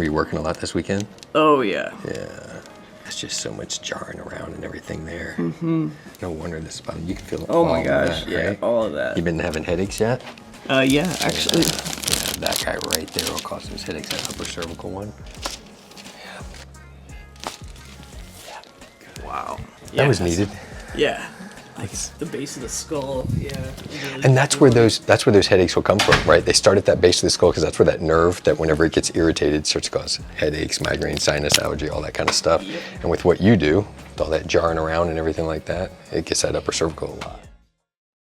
Were you working a lot this weekend? Oh yeah. Yeah. There's just so much jarring around and everything there. Mm-hmm. No wonder this problem. You can feel Oh my all of gosh, that, yeah, right? all of that. You been having headaches yet? Yeah, actually. Yeah, that guy right there will cause those headaches, that upper cervical one. Wow. That was needed. Yeah. Like the base of the skull. Yeah. Really And that's where those headaches will come from, right? They start at that base of the skull because that's where that nerve that whenever it gets irritated starts to cause headaches, migraine, sinus allergy, all that kind of stuff. Yep. And with what you do, with all that jarring around and everything like that, it gets that upper cervical a lot.